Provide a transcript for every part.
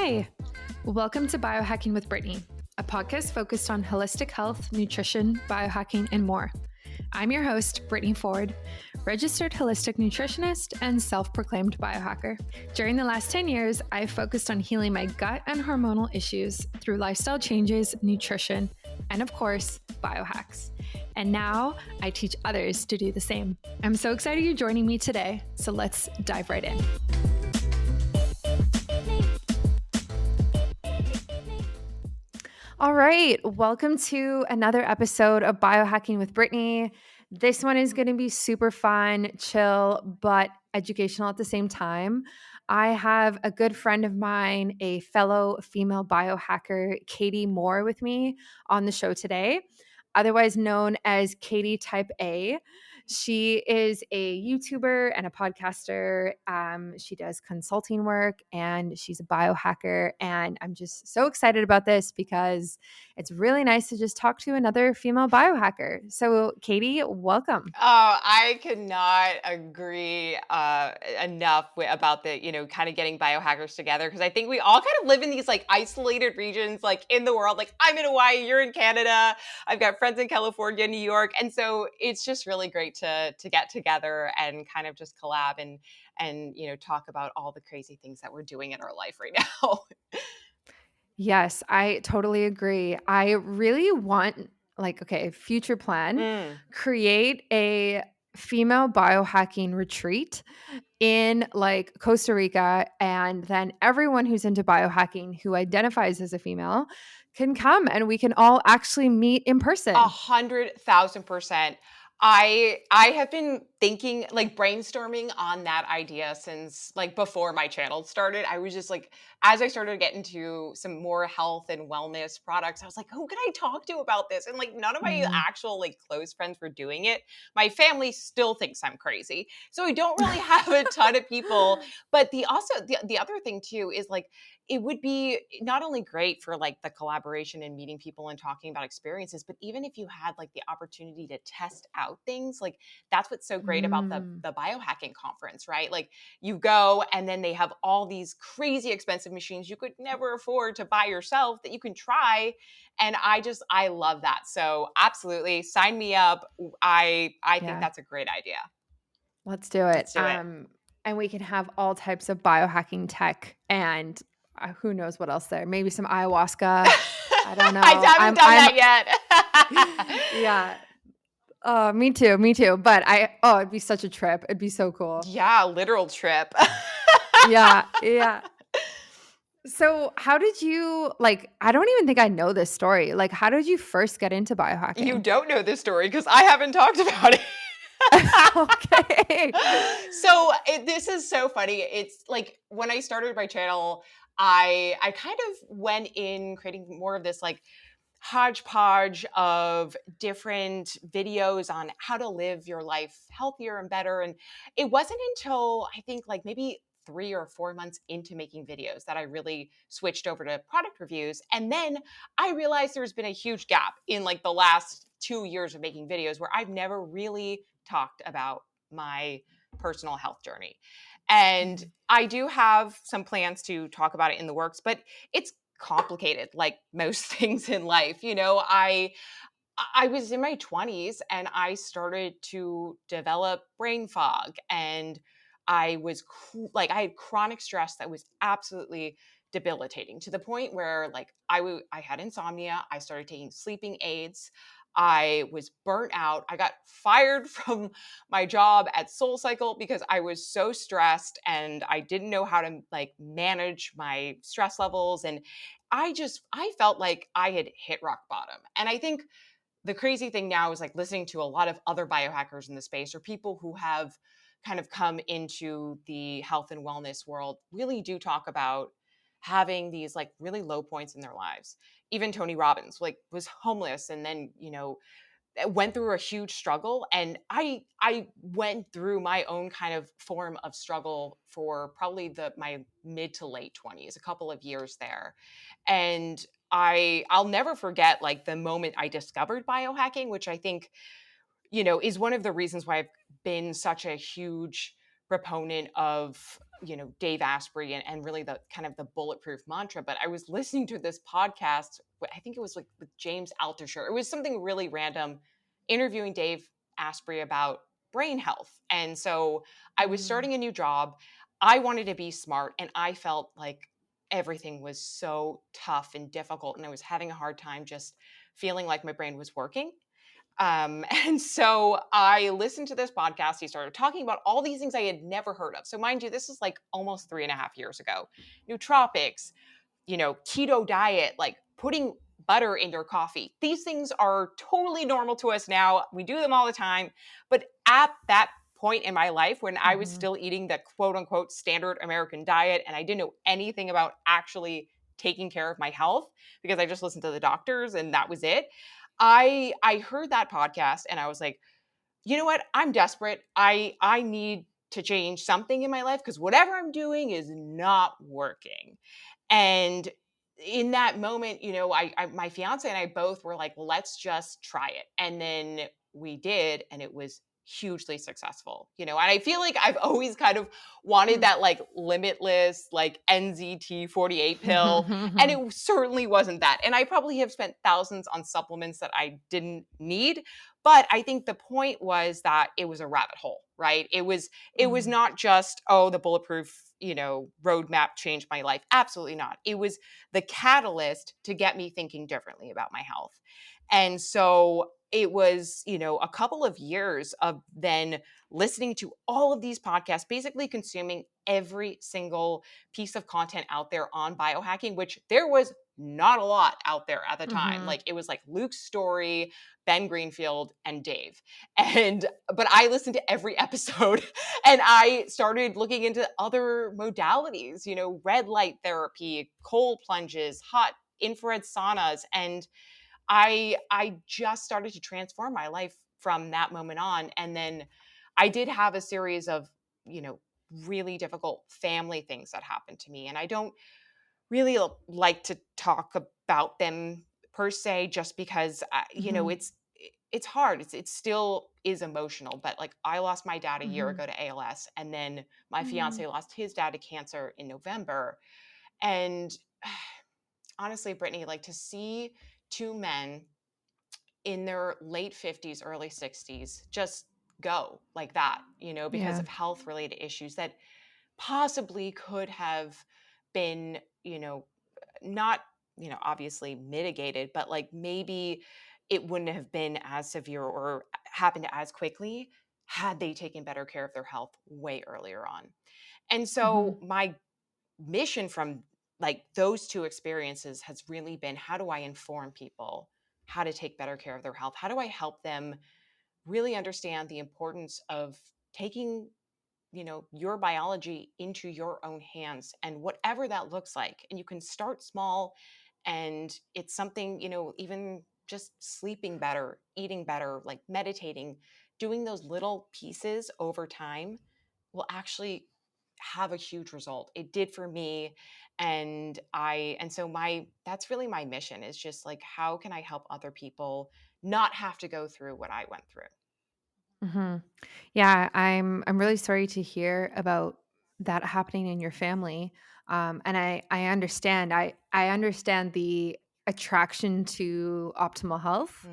Hi, welcome to Biohacking with Brittany, a podcast focused on holistic health, nutrition, biohacking, and more. I'm your host, Brittany Ford, registered holistic nutritionist and self-proclaimed biohacker. During the last 10 years, I've focused on healing my gut and hormonal issues through lifestyle changes, nutrition, and of course, biohacks. And now I teach others to do the same. I'm so excited you're joining me today, so let's dive right in. All right, welcome to another episode of Biohacking with Brittany. This one is going to be super fun, chill, but educational at the same time. I have a good friend of mine, a fellow female biohacker, Katie Moore, with me on the show today, otherwise known as Katie Type A. She is a YouTuber and a podcaster. She does consulting work and she's a biohacker. And I'm just so excited about this because it's really nice to just talk to another female biohacker. So, Katie, welcome. Oh, I could not agree enough about the, kind of getting biohackers together because I think we all kind of live in these like isolated regions, like in the world. Like I'm in Hawaii, you're in Canada. I've got friends in California, New York, and so it's just really great to get together and kind of just collab and talk about all the crazy things that we're doing in our life right now. Yes, I totally agree. I really want, future plan, Mm. create a female biohacking retreat in like Costa Rica. And then everyone who's into biohacking who identifies as a female can come and we can all actually meet in person. 100,000%. I have been thinking, like brainstorming on that idea since like before my channel started. I was just like, as I started to get into some more health and wellness products, I was like, who can I talk to about this? And like none of my Mhm. actual like close friends were doing it. My family still thinks I'm crazy. So I don't really have a ton of people. But the other thing too is like it would be not only great for like the collaboration and meeting people and talking about experiences, but even if you had like the opportunity to test out things, like that's what's so great about the Mm. the biohacking conference, right? Like you go and then they have all these crazy expensive machines you could never afford to buy yourself that you can try. And I love that. So absolutely sign me up. I think Yeah, that's a great idea. let's do it. Let's do it. And we can have all types of biohacking tech and who knows what else there. Maybe some ayahuasca. I don't I know. haven't done I'm, that yet. yeah. Me too. Me too. But it'd be such a trip. It'd be so cool. Yeah, literal trip. Yeah. Yeah. So, how did you I don't even think I know this story. Like, how did you first get into You biohacking? don't know this story because I haven't talked about it. Okay. This is so funny. It's like when I started my channel, I kind of went in creating more of this like hodgepodge of different videos on how to live your life healthier and better. And it wasn't until I think like maybe 3 or 4 months into making videos that I really switched over to product reviews. And then I realized there's been a huge gap in like the last 2 years of making videos where I've never really talked about my personal health journey. And Mm. I do have some plans to talk about it in the works, but it's complicated like most things in life. I was in my 20s and I started to develop brain fog and I had chronic stress that was absolutely debilitating to the point where like I had insomnia. I started taking sleeping aids. I was burnt out. I got fired from my job at SoulCycle because I was so stressed and I didn't know how to like manage my stress levels. And I felt like I had hit rock bottom. And I think the crazy thing now is like listening to a lot of other biohackers in the space or people who have kind of come into the health and wellness world really do talk about having these like really low points in their lives. Even Tony Robbins like was homeless and then, went through a huge struggle, and I went through my own kind of form of struggle for probably my mid to late 20s, a couple of years there. And I'll never forget like the moment I discovered biohacking, which I think, is one of the reasons why I've been such a huge proponent of Dave Asprey and really the kind of the bulletproof mantra. But I was listening to this podcast. I think it was like with James Altucher. It was something really random, interviewing Dave Asprey about brain health. And so I was Mm. starting a new job. I wanted to be smart, and I felt like everything was so tough and difficult, and I was having a hard time just feeling like my brain was working. And so I listened to this podcast. He started talking about all these things I had never heard of. So, mind you, this is like almost 3.5 years ago. Nootropics, keto diet, like putting butter in your coffee. These things are totally normal to us now. We do them all the time. But at that point in my life when I was Mhm. still eating the quote unquote standard American diet and I didn't know anything about actually taking care of my health because I just listened to the doctors and that was it. I heard that podcast and I was like, you know what? I'm desperate. I need to change something in my life because whatever I'm doing is not working. And in that moment, my fiance and I both were like, let's just try it. And then we did, and it was hugely successful. And I feel like I've always kind of wanted Mm. that like limitless, like NZT 48 pill. And it certainly wasn't that. And I probably have spent thousands on supplements that I didn't need. But I think the point was that it was a rabbit hole, right? It was Mm. not just, oh, the bulletproof, roadmap changed my life. Absolutely not. It was the catalyst to get me thinking differently about my health. And so it was, a couple of years of then listening to all of these podcasts, basically consuming every single piece of content out there on biohacking, which there was not a lot out there at the time. Mhm. Like it was like Luke's story, Ben Greenfield, and Dave. But I listened to every episode and I started looking into other modalities, red light therapy, cold plunges, hot infrared saunas. And I just started to transform my life from that moment on. And then I did have a series of, you know, really difficult family things that happened to me. And I don't really like to talk about them per se, just because Mhm. it's hard. It still is emotional. But like I lost my dad a year Mhm. ago to ALS, and then my Mm. fiance lost his dad to cancer in November. And honestly, Brittany, like to see two men in their late 50s, early 60s just go like that, because Yeah. of health related issues that possibly could have been, not, obviously mitigated, but like maybe it wouldn't have been as severe or happened as quickly had they taken better care of their health way earlier on. And Mhm. so my mission from like those two experiences has really been, how do I inform people how to take better care of their health? How do I help them really understand the importance of taking, your biology into your own hands and whatever that looks like. And you can start small, and it's something, even just sleeping better, eating better, like meditating, doing those little pieces over time will actually have a huge result. It did for me. And so my that's really my mission, is just like, how can I help other people not have to go through what I went through? Mhm. Yeah, I'm really sorry to hear about that happening in your family. And I understand. I understand the attraction to optimal health.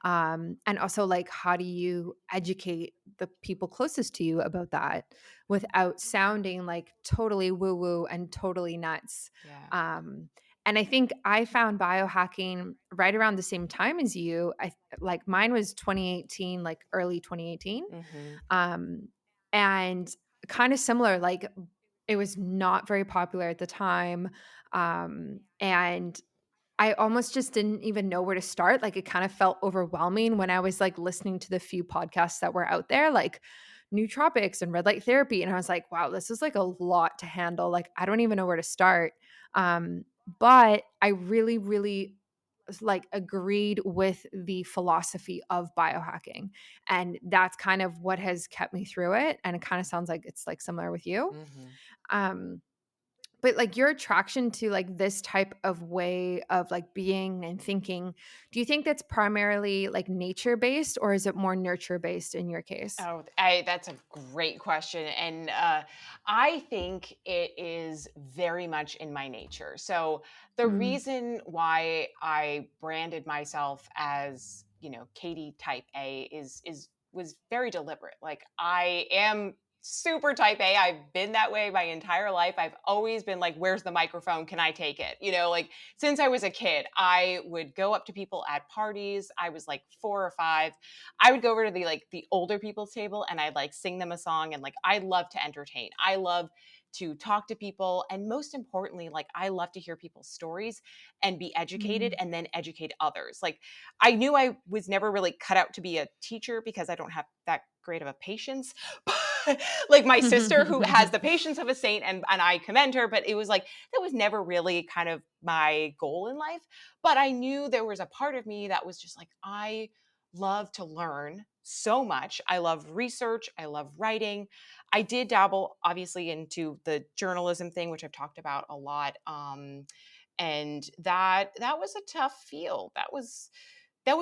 Mhm. And also like how do you educate the people closest to you about that without sounding like totally woo woo and totally nuts. Yeah. Um and I think I found biohacking right around the same time as you. I like mine was 2018, like early 2018. Mhm. Um, and kind of similar, like it was not very popular at the time. And I almost just didn't even know where to start. Like it kind of felt overwhelming when I was like listening to the few podcasts that were out there, like nootropics and red light therapy. And I was like, wow, this is like a lot to handle. Like I don't even know where to start. But I really, really like agreed with the philosophy of biohacking. And that's kind of what has kept me through it. And it kind of sounds like it's like similar with you. Mhm. Um, But, like, your attraction to, like, this type of way of, like, being and thinking, do you think that's primarily, like, nature-based, or is it more nurture-based in your case? Oh, that's a great question. And I think it is very much in my nature. So the Mm, reason why I branded myself as, Katie type A is was very deliberate. Like, I am super type A. I've been that way my entire life. I've always been like, where's the microphone? Can I take it? Like since I was a kid, I would go up to people at parties. I was like 4 or 5. I would go over to the older people's table and I'd like sing them a song, and like I love to entertain. I love to talk to people, and most importantly, like I love to hear people's stories and be educated mm. and then educate others. Like I knew I was never really cut out to be a teacher because I don't have that great of a patience. Like my sister who has the patience of a saint, and I commend her, but it was like that was never really kind of my goal in life. But I knew there was a part of me that was just like I love to learn so much. I love research. I love writing. I did dabble, obviously, into the journalism thing, which I've talked about a lot. And that was a tough field. That was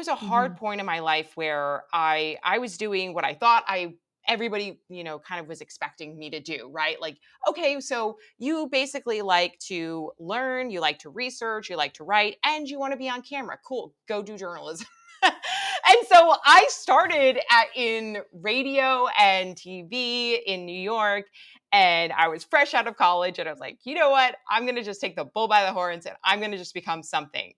a hard Mhm. point in my life where I was doing what I thought I everybody kind of was expecting me to do, right? Like, okay, so you basically like to learn, you like to research, you like to write, and you want to be on camera. Cool, go do journalism. And so I started in radio and TV in New York, and I was fresh out of college, and I was like, you know what? I'm going to just take the bull by the horns, and I'm going to just become something.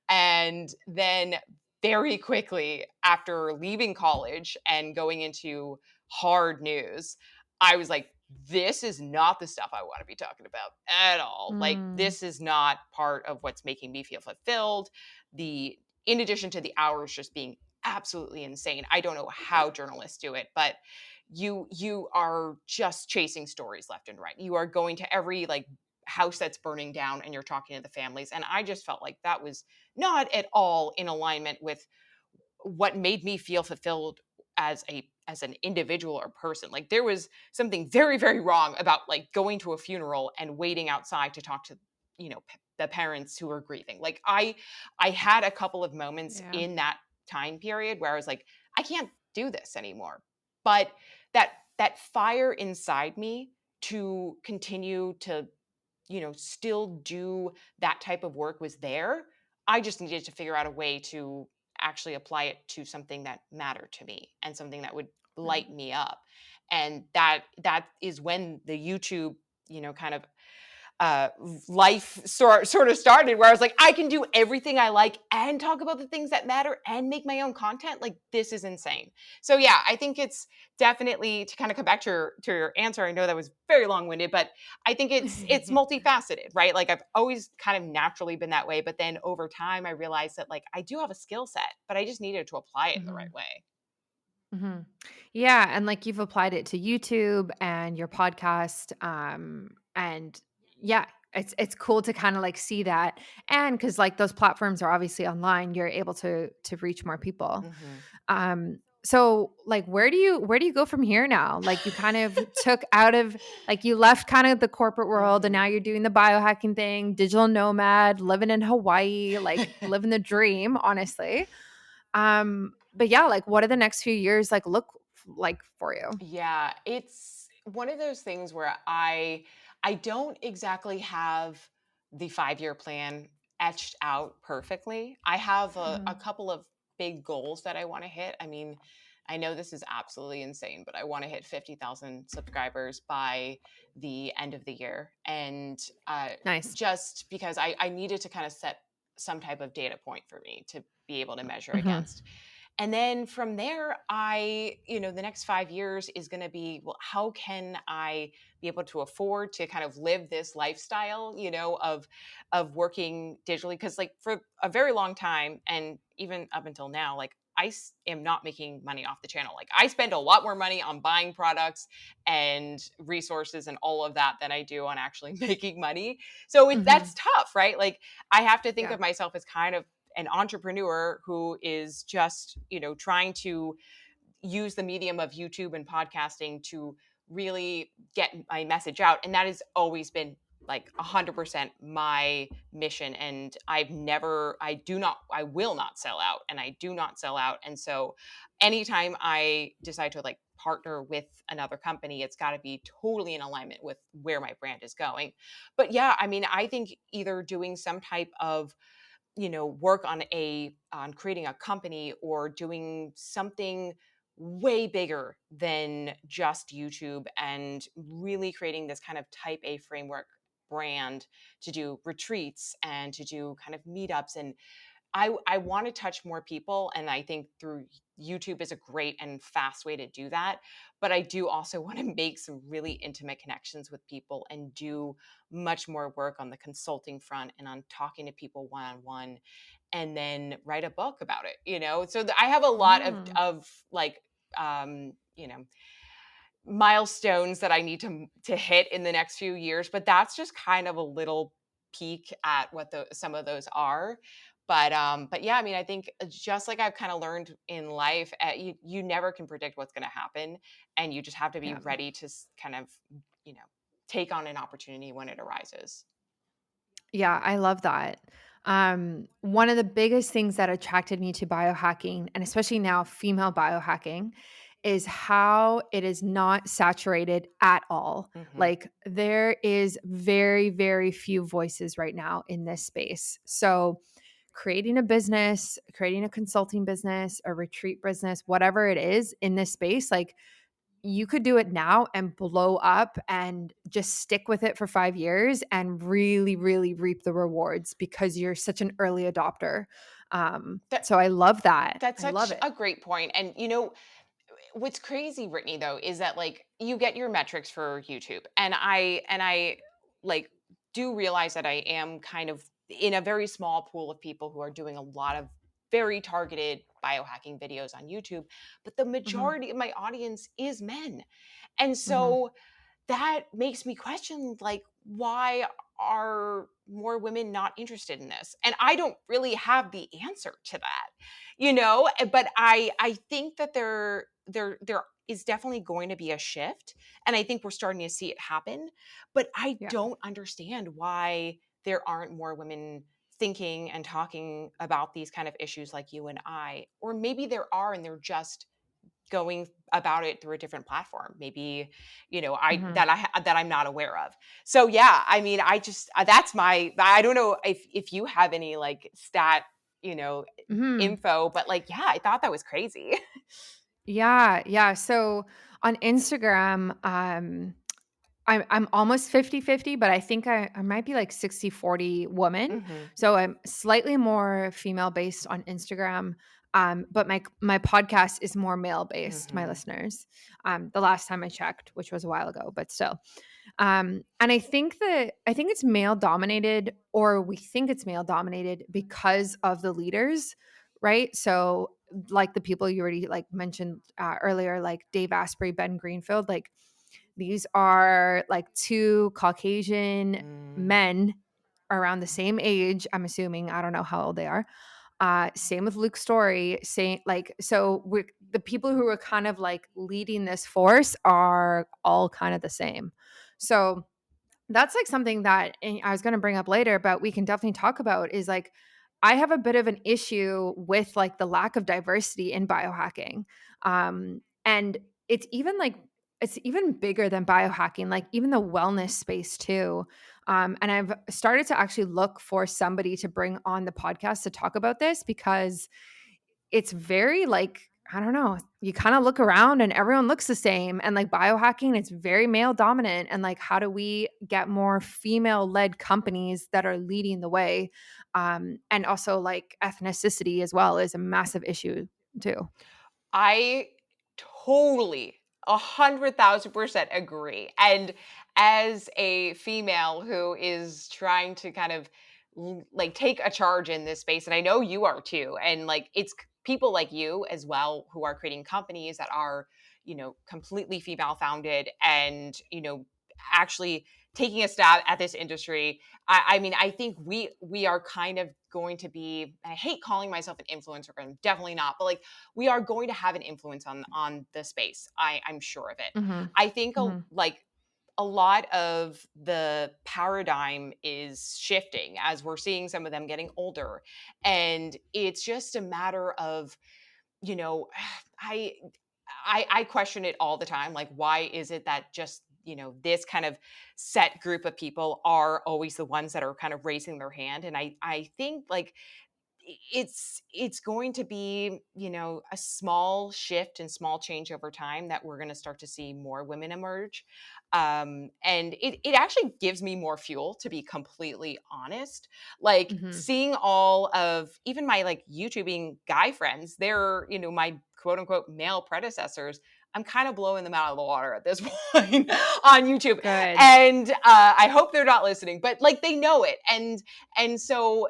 And then very quickly after leaving college and going into hard news, I was like, this is not the stuff I want to be talking about at all. Like, Mm. this is not part of what's making me feel fulfilled. The In addition to the hours just being absolutely insane. I don't know how journalists do it, but you are just chasing stories left and right. You are going to every like house that's burning down and you're talking to the families, and I just felt like that was not at all in alignment with what made me feel fulfilled as an individual or person. Like there was something very very wrong about like going to a funeral and waiting outside to talk to the parents who were grieving. Like I had a couple of moments Yeah. in that time period where I was like, I can't do this anymore. But that fire inside me to continue to still do that type of work was there. I just needed to figure out a way to actually apply it to something that mattered to me and something that would Right. light me up. And that is when the YouTube, kind of life sort of started, where I was like, I can do everything I like and talk about the things that matter and make my own content. Like this is insane. So yeah, I think it's definitely, to kind of come back to your answer. I know that was very long winded, but I think it's multifaceted, right? Like I've always kind of naturally been that way, but then over time I realized that like I do have a skill set, but I just needed to apply it in the right Mhm. way. Mhm. Yeah, and, like, you've applied it to YouTube and your podcast, and yeah, it's cool to kinda, like, see that, and because like, those platforms are obviously online, you're able to reach more people. Hmm. So, like, where do you go from here now? Like, you kind of took out of like, you left kind of the corporate world, and now Hmm. you're doing the biohacking thing, digital nomad, living in Hawaii, like, living the dream, honestly. But yeah, like what do the next few years like look like for you? Yeah, it's one of those things where I don't exactly have the 5-year plan etched out perfectly. I have a Mhm. couple of big goals that I want to hit. I mean, I know this is absolutely insane, but I want to hit 50,000 subscribers by the end of the year. And Nice. just because I needed to kind of set some type of data point for me to be able to measure Mhm. against. And then from there, the next 5 years is going to be, well, how can I be able to afford to kind of live this lifestyle, of working digitally? Because like for a very long time, and even up until now, like am not making money off the channel. Like I spend a lot more money on buying products and resources and all of that than I do on actually making money. So that's Mhm. tough, right? Like I have to think Yeah. of myself as kind of an entrepreneur who is just, trying to use the medium of YouTube and podcasting to really get my message out. And that has always been like 100% my mission, and I will not sell out, and I do not sell out. And so anytime I decide to like partner with another company, it's got to be totally in alignment with where my brand is going. But yeah, I mean, I think either doing some type of, work on creating a company, or doing something way bigger than just YouTube, and really creating this kind of type A framework brand to do retreats and to do kind of meetups. And I want to touch more people, and I think through YouTube is a great and fast way to do that. But I do also want to make some really intimate connections with people, and do much more work on the consulting front and on talking to people one on one, and then write a book about it. So I have a lot of Mm. like um, you know milestones that I need to hit in the next few years, but that's just kind of a little peek at what some of those are. But yeah, I mean, I think just like I've kind of learned in life, you never can predict what's going to happen, and you just have to be Yeah. ready to kind of, you know, take on an opportunity when it arises. Yeah, I love that. One of the biggest things that attracted me to biohacking, and especially now female biohacking, is how it is not saturated at all. Hmm. Like, there is very, very few voices right now in this space. So, creating a business, creating a consulting business, a retreat business, whatever it is in this space, like, you could do it now and blow up and just stick with it for 5 years and really, really reap the rewards because you're such an early adopter. That So I love that. that's I love such it. a great point. And what's crazy, Brittany, though, is that like you get your metrics for YouTube, and I like do realize that I am kind of in a very small pool of people who are doing a lot of very targeted biohacking videos on YouTube, but the Mhm, majority of my audience is men. And mhm. so that makes me question, like, why are more women not interested in this? And I don't really have the answer to that, but I think that there is definitely going to be a shift, and I think we're starting to see it happen. But I Yeah. don't understand why there aren't more women thinking and talking about these kind of issues like you and I. Or maybe there are, and they're just going about it through a different platform, maybe, Mhm, that I'm not aware of. So yeah, I mean, I just that's my I don't know if you have any like stat, you know mhm. info, but like, yeah, I thought that was crazy. Yeah, yeah. So on Instagram, I'm almost 50-50, but I think I might be like 60-40 woman. Hmm. So I'm slightly more female based on Instagram. But my podcast is more male based, my Hmm. listeners. The last time I checked, which was a while ago, but still. And I think it's male dominated, or we think it's male dominated because of the leaders, right? So like the people you already like mentioned earlier, like Dave Asprey, Ben Greenfield, like these are like two Caucasian Mm. men around the same age. I'm assuming. I don't know how old they are. Same with Luke Story. Same, like, so we're the people who are kind of like leading this force are all kind of the same. So that's like something that, and I was going to bring up later, but we can definitely talk about is like I have a bit of an issue with like the lack of diversity in biohacking. And it's even like it's even bigger than biohacking, like even the wellness space too. And I've started to actually look for somebody to bring on the podcast to talk about this because it's very like, I don't know, you kind of look around and everyone looks the same. And like biohacking, it's very male dominant. And like, how do we get more female led companies that are leading the way? And also, like, ethnicity as well is a massive issue too. I totally 100,000% agree. And as a female who is trying to kind of like take a charge in this space, and I know you are too, and like it's people like you as well who are creating companies that are, completely female founded, and, actually taking a stab at this industry. I mean, I think we are kind of going to be, I hate calling myself an influencer, I'm definitely not, but like we are going to have an influence on the space. I'm sure of it. Hmm. I think Hmm. like a lot of the paradigm is shifting as we're seeing some of them getting older. And it's just a matter of, you know, I I question it all the time. Like, why is it that just, this kind of set group of people are always the ones that are kind of raising their hand? And I think like it's going to be, a small shift and small change over time that we're going to start to see more women emerge. And it actually gives me more fuel, to be completely honest. Like Mhm. seeing all of even my like YouTubing guy friends, they're, my quote unquote male predecessors. I'm kind of blowing them out of the water at this point on YouTube. Good. And I hope they're not listening, but like they know it. And so,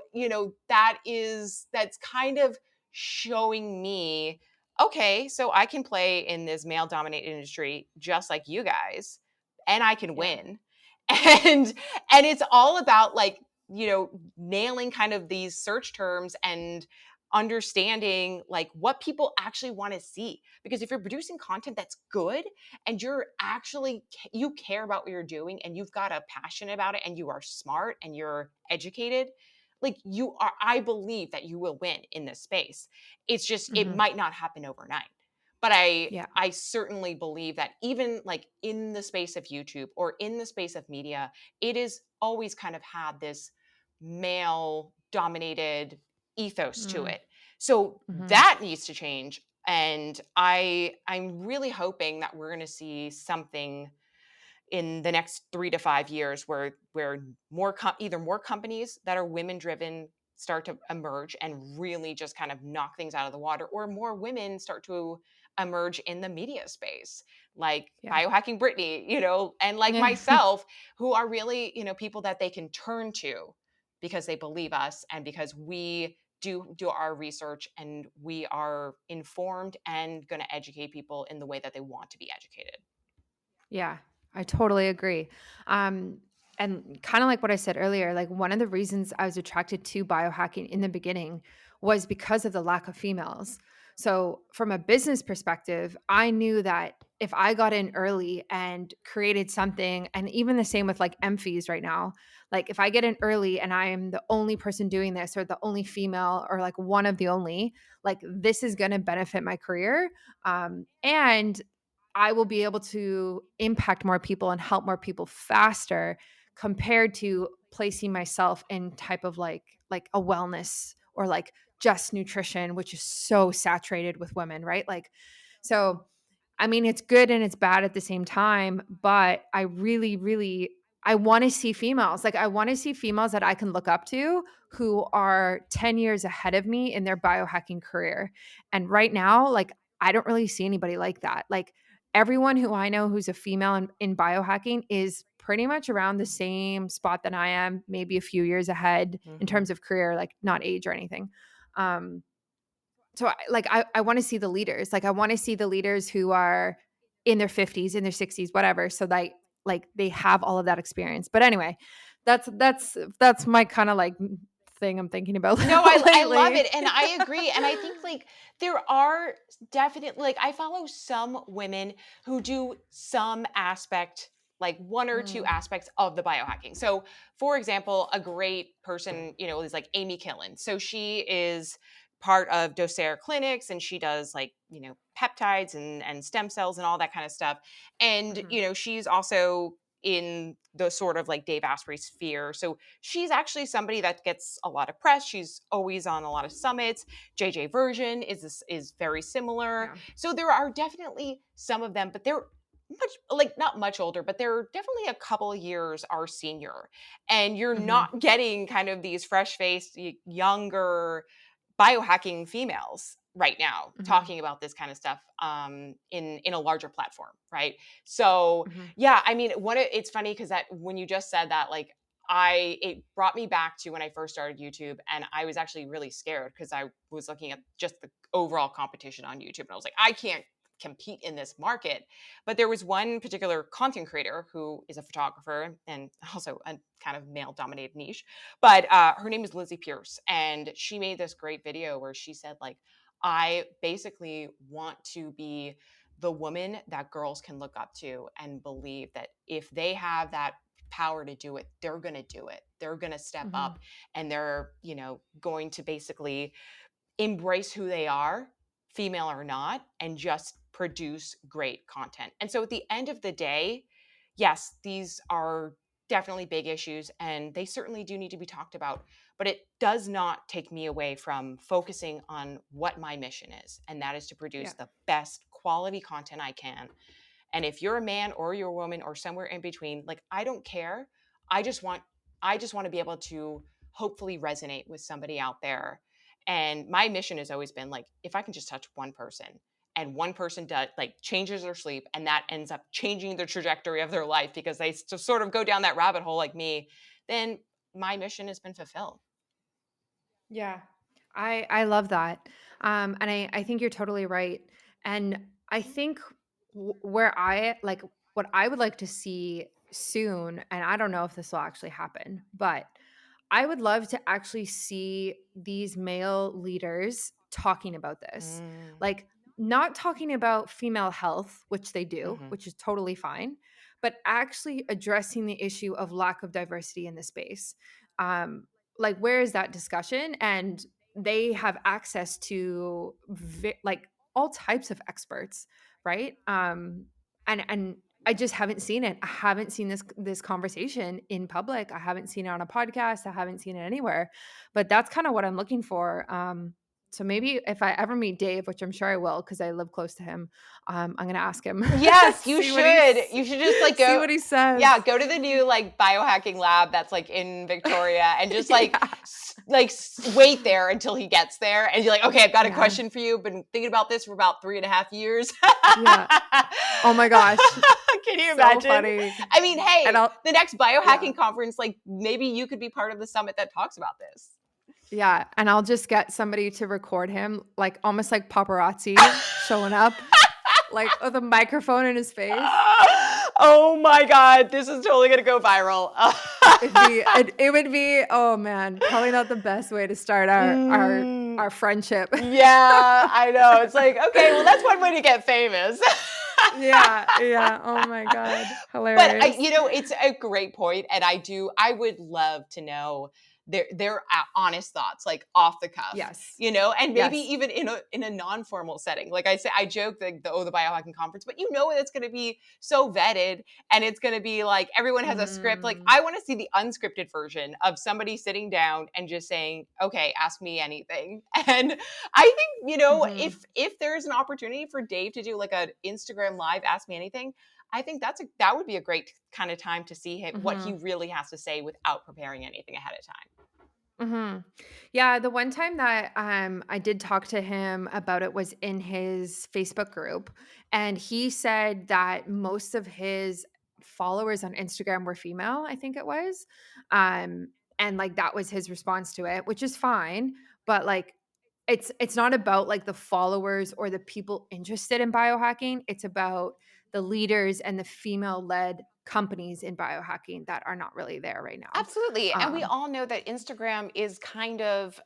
that's kind of showing me, okay, so I can play in this male dominated industry just like you guys, and I can Yeah. win. And and it's all about like, nailing kind of these search terms and understanding like what people actually want to see. Because if you're producing content that's good and you're actually you care about what you're doing and you've got a passion about it and you are smart and you're educated, like you are, I believe that you will win in this space. It's just it Mhm. might not happen overnight. But I Yeah. I certainly believe that even like in the space of YouTube or in the space of media, it is always kind of had this male dominated ethos to Mm. it. So Mhm. that needs to change. And I'm really hoping that we're going to see something in the next 3 to 5 years where either more companies that are women driven start to emerge and really just kind of knock things out of the water, or more women start to emerge in the media space, like Yeah. Biohacking Brittany, and like Yeah. myself, who are really, people that they can turn to because they believe us and because we do our research and we are informed and going to educate people in the way that they want to be educated. Yeah, I totally agree. Um, and kind of like what I said earlier, like one of the reasons I was attracted to biohacking in the beginning was because of the lack of females. So, from a business perspective, I knew that if I got in early and created something, and even the same with like MFEs right now, like if I get in early and I am the only person doing this or the only female or like one of the only, like this is going to benefit my career. And I will be able to impact more people and help more people faster compared to placing myself in type of like a wellness or like just nutrition, which is so saturated with women, right? Like, so I mean, it's good and it's bad at the same time, but I really, really I want to see females. Like I want to see females that I can look up to who are 10 years ahead of me in their biohacking career. And right now, like I don't really see anybody like that. Like everyone who I know who's a female in biohacking is pretty much around the same spot that I am, maybe a few years ahead in Hmm. terms of career, like not age or anything. Um, so I want to see the leaders. Like I want to see the leaders who are in their 50s, in their 60s, whatever. So like they have all of that experience. But anyway, that's my kind of like thing I'm thinking about No, I love lately. it, and I agree, and I think, like, there are definitely like, I follow some women who do some aspect, like 1 or 2 Mm, aspects of the biohacking. So, for example, a great person, is like Amy Killen. So she is part of Docere Clinics, and she does, like, peptides and stem cells and all that kinda stuff, and, mhm, she's also in the sort of like Dave Asprey sphere. So she's actually somebody that gets a lot of press. She's always on a lot of summits. JJ Version is very similar. yeah. So there are definitely some of them, but they're much like not much older, but they're definitely a couple of years our senior. And you're Mhm, not getting kind of these fresh-faced younger biohacking females right now mhm, talking about this kind of stuff in a larger platform, right? So mhm, yeah, I mean, it's funny because that when you just said that, like, it brought me back to when I first started YouTube, and I was actually really scared because I was looking at just the overall competition on YouTube, and I was like, I can't compete in this market. But there was one particular content creator who is a photographer and also a kind of male dominated niche, but her name is Lizzie Pierce, and she made this great video where she said like, I basically want to be the woman that girls can look up to and believe that if they have that power to do it, they're going to do it. They're going to step Mhm. up, and they're, going to basically embrace who they are, female or not, and just produce great content. And so at the end of the day, yes, these are definitely big issues and they certainly do need to be talked about, but it does not take me away from focusing on what my mission is, and that is to produce Yeah. the best quality content I can. And if you're a man or you're a woman or somewhere in between, like, I don't care. I just want to be able to hopefully resonate with somebody out there. And my mission has always been like, if I can just touch one person, and one person does, like, changes their sleep, and that ends up changing the trajectory of their life because they sort of go down that rabbit hole like me, then my mission has been fulfilled. Yeah. I love that. And I think you're totally right. And I think where I like what I would like to see soon, and I don't know if this will actually happen, but I would love to actually see these male leaders talking about this. Mm, Like, not talking about female health, which they do, mhm. which is totally fine, but actually addressing the issue of lack of diversity in the space. Um, like, where is that discussion? And they have access to like all types of experts, right? And I just haven't seen it. I haven't seen this conversation in public. I haven't seen it on a podcast. I haven't seen it anywhere. But that's kind of what I'm looking for. So maybe if I ever meet Dave, which I'm sure I will, because I live close to him, I'm gonna ask him, Yes, you see should. You should just like see go, what he says. yeah, go to the new like biohacking lab that's like in Victoria and just like Yeah, wait there until he gets there and you're like, okay, I've got a yeah, question for you. Been thinking about this for about 3.5 years. yeah. Oh my gosh, Can you so imagine? funny. I mean, And hey, I'll the next yeah. biohacking conference, like maybe you could be part of the summit that talks about this. Yeah, and I'll just get somebody to record him, like, almost like paparazzi showing up, like, with a microphone in his face. Oh my God, this is totally gonna go viral. It would be, oh man, probably not the best way to start our our Mm, our friendship. yeah, I know. It's like, okay, well, that's one way to get famous. Yeah, yeah, oh my god, But hilarious. it's a great point, and I would love to know their honest thoughts, like off the cuff, Yes, and maybe yes, even in a non-formal setting. Like I say, I joke the biohacking conference, but it's going to be so vetted, and it's going to be like everyone has a script. Like mhm, I want to see the unscripted version of somebody sitting down and just saying, "Okay, ask me anything." And I think mhm, if there's an opportunity for Dave to do like an Instagram live, ask me anything. I think that would be a great kind of time to see him, what he mhm. really has to say without preparing anything ahead of time. Mhm. Yeah, the one time that I did talk to him about it was in his Facebook group, and he said that most of his followers on Instagram were female, I think it was. And like that was his response to it, which is fine, but like it's not about like the followers or the people interested in biohacking. It's about the leaders and the female-led companies in biohacking that are not really there right now. Absolutely. And we Um, all know that Instagram is kind of,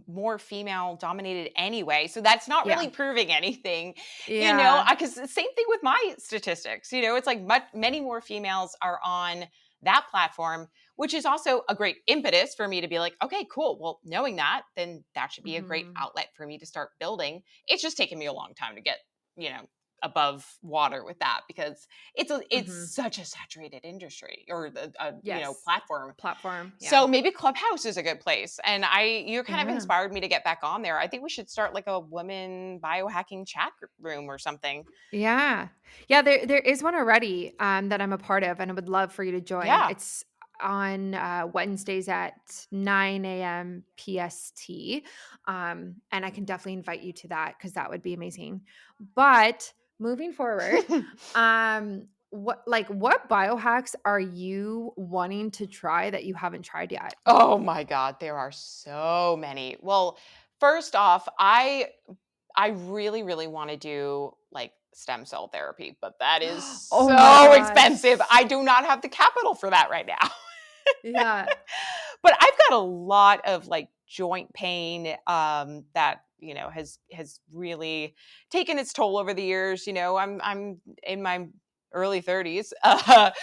more female dominated anyway. So that's not yeah. really proving anything, Yeah. because the same thing with my statistics, it's like many more females are on that platform, which is also a great impetus for me to be like, okay, cool. Well, knowing that, then that should be a great Mhm. outlet for me to start building. It's just taken me a long time to get, you know, above water with that because it's Mhm. such a saturated industry or the Yes. platform. Platform, yeah. So maybe Clubhouse is a good place. And you kind of Yeah. inspired me to get back on there. I think we should start like a women biohacking chat room or something. Yeah. Yeah, there is one already, that I'm a part of, and I would love for you to join. Yeah. It's on, Wednesdays at 9 a.m. PST, and I can definitely invite you to that because that would be amazing. But moving forward, what biohacks are you wanting to try that you haven't tried yet? Oh my God, there are so many. Well, first off, I really, really want to do like stem cell therapy, but that is Oh my so expensive. gosh. I do not have the capital for that right now. Yeah. But I've got a lot of like joint pain that has really taken its toll over the years. I'm in my early 30s. But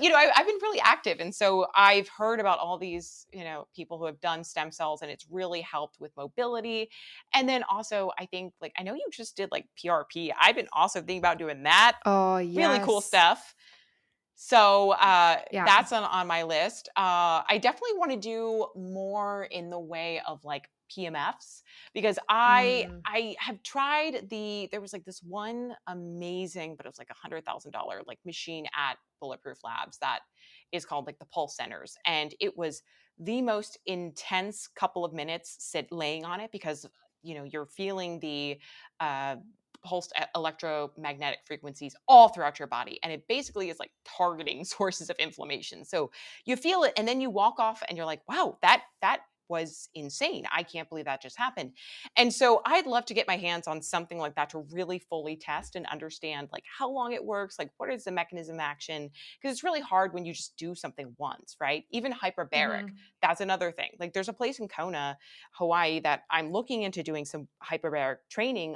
I've been really active, and so I've heard about all these people who have done stem cells, and it's really helped with mobility. And then also, I think, like, I know you just did like PRP. I've been also thinking about doing that. Oh, Really cool yes. stuff. So, Yeah. that's on my list. I definitely wanna do more in the way of, like, PMFs, because Mm. I have tried there was, like, this one amazing, but it was, like, $100,000, like, machine at Bulletproof Labs that is called, like, the Pulse Centers, and it was the most intense couple of minutes laying on it, because, you're feeling the, uh pulsed electromagnetic frequencies all throughout your body. And it basically is like targeting sources of inflammation. So you feel it, and then you walk off and you're like, wow, that was insane. I can't believe that just happened. And so I'd love to get my hands on something like that to really fully test and understand like how long it works, like what is the mechanism of action. Because it's really hard when you just do something once, right? Even hyperbaric, Mhm. that's another thing. Like there's a place in Kona, Hawaii, that I'm looking into doing some hyperbaric training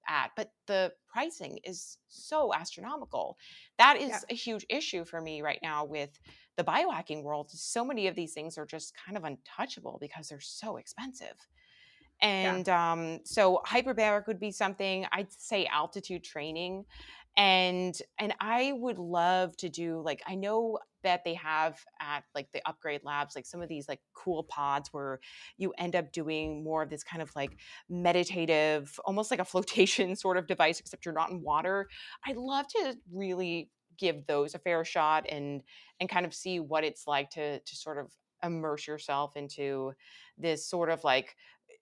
at, but the pricing is so astronomical. That Yeah. is a huge issue for me right now with the biohacking world. So many of these things are just kind of untouchable because they're so expensive. Yeah. And so hyperbaric would be something. I'd say altitude training, and I would love to do, like, I know that they have at like the upgrade labs, like some of these like cool pods where you end up doing more of this kind of like meditative, almost like a flotation sort of device, except you're not in water. I'd love to really give those a fair shot, and kind of see what it's like to sort of immerse yourself into this sort of like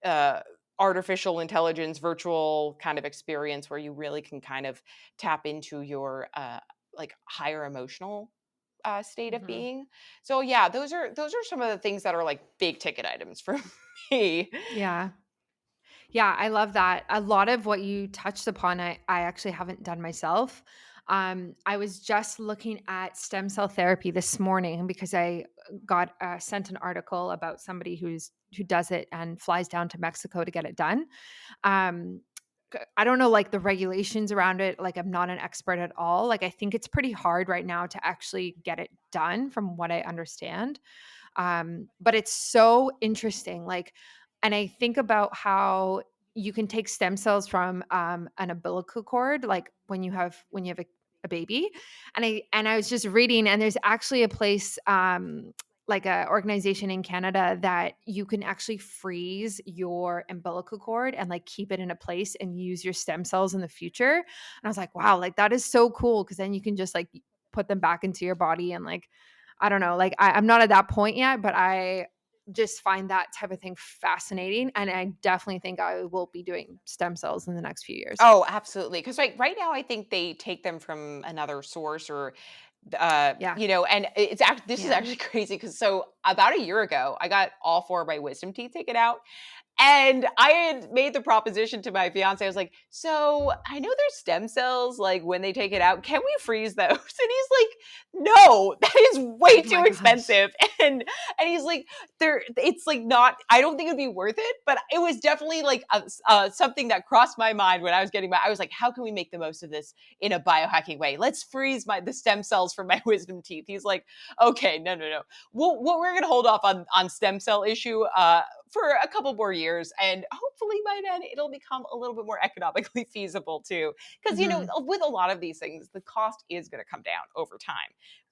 uh, artificial intelligence virtual kind of experience where you really can kind of tap into your like higher emotional state of Mhm. being. So yeah, those are some of the things that are like big ticket items for me. Yeah. Yeah, I love that. A lot of what you touched upon, I actually haven't done myself. I was just looking at stem cell therapy this morning because I got sent an article about somebody who does it and flies down to Mexico to get it done. Um, I don't know like the regulations around it. Like I'm not an expert at all. Like I think it's pretty hard right now to actually get it done, from what I understand. But it's so interesting. Like, and I think about how you can take stem cells from an umbilical cord, like when you have a baby. And I was just reading, and there's actually a place, like a organization in Canada, that you can actually freeze your umbilical cord and like keep it in a place and use your stem cells in the future. And I was like, wow, like that is so cool, because then you can just like put them back into your body and like I don't know, like I'm not at that point yet, but I just find that type of thing fascinating. And I definitely think I will be doing stem cells in the next few years. Oh, absolutely. Because right now, I think they take them from another source, or, Yeah. and this is Yeah. actually crazy. Because so about a year ago, I got all four of my wisdom teeth taken out, and I had made the proposition to my fiance. I was like, "So I know there's stem cells, like when they take it out, can we freeze those?" And he's like, "No, that is way Oh too my gosh. expensive." And he's like, it's like not. I don't think it'd be worth it, but it was definitely like something that crossed my mind when I was getting my. I was like, "How can we make the most of this in a biohacking way? Let's freeze the stem cells from my wisdom teeth." He's like, "Okay, no, no, no. We're gonna hold off on stem cell issue for a couple more years, and hopefully by then it'll become a little bit more economically feasible too, because Hmm. with a lot of these things the cost is going to come down over time.